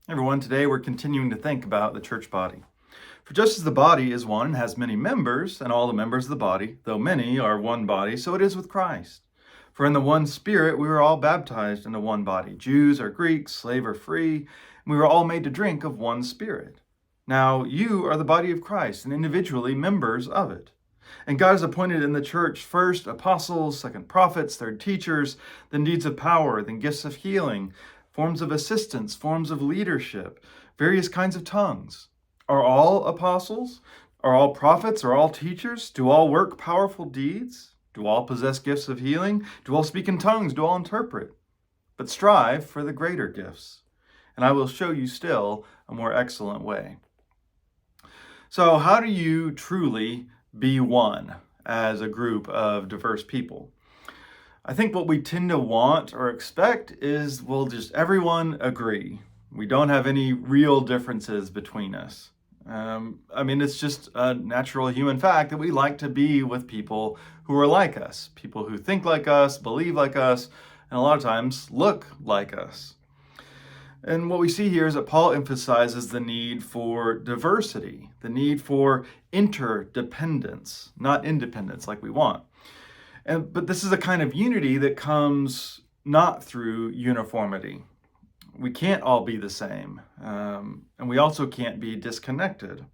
Everyone, today we're continuing to think about the church body. For just as the body is one and has many members, and all the members of the body, though many, are one body, so it is with Christ. For in the one Spirit we were all baptized into one body, Jews or Greeks, slave or free, and we were all made to drink of one Spirit. Now you are the body of Christ, and individually members of it. And God has appointed in the church first apostles, second prophets, third teachers, then deeds of power, then gifts of healing, forms of assistance, forms of leadership, various kinds of tongues. Are all apostles? Are all prophets? Are all teachers? Do all work powerful deeds? Do all possess gifts of healing? Do all speak in tongues? Do all interpret? But strive for the greater gifts, and I will show you still a more excellent way. So, how do you truly be one as a group of diverse people? I think what we tend to want or expect is, well, just everyone agree. We don't have any real differences between us. It's just a natural human fact that we like to be with people who are like us, people who think like us, believe like us, and a lot of times look like us. And what we see here is that Paul emphasizes the need for diversity, the need for interdependence, not independence like we want. But this is a kind of unity that comes not through uniformity. We can't all be the same, and we also can't be disconnected.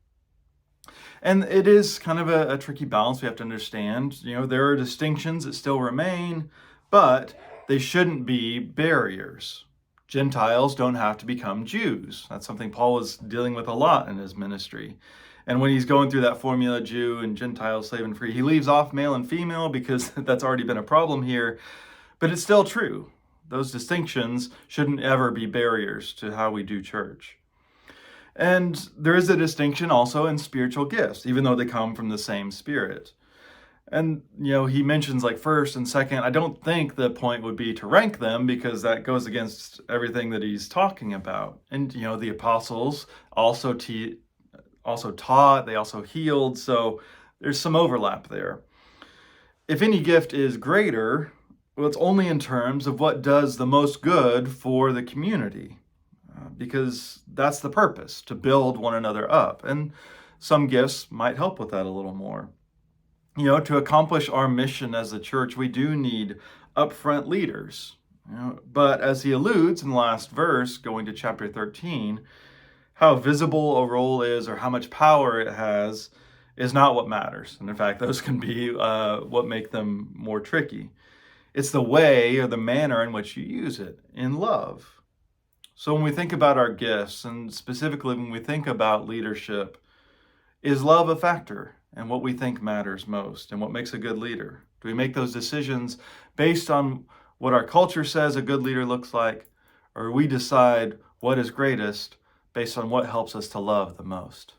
And it is kind of a tricky balance we have to understand. There are distinctions that still remain, but they shouldn't be barriers. Gentiles don't have to become Jews. That's something Paul was dealing with a lot in his ministry. And when he's going through that formula, Jew and Gentile, slave and free, he leaves off male and female because that's already been a problem here. But it's still true. Those distinctions shouldn't ever be barriers to how we do church. And there is a distinction also in spiritual gifts, even though they come from the same Spirit. And, he mentions like first and second. I don't think the point would be to rank them because that goes against everything that he's talking about. And, the apostles also taught, they also healed, so there's some overlap there. If any gift is greater, well, it's only in terms of what does the most good for the community, because that's the purpose, to build one another up. And some gifts might help with that a little more. To accomplish our mission as a church, we do need upfront leaders. But as he alludes in the last verse, going to chapter 13, how visible a role is or how much power it has is not what matters. And in fact, those can be what make them more tricky. It's the way or the manner in which you use it in love. So when we think about our gifts, and specifically when we think about leadership, is love a factor in what we think matters most and what makes a good leader? Do we make those decisions based on what our culture says a good leader looks like, or we decide what is greatest based on what helps us to love the most?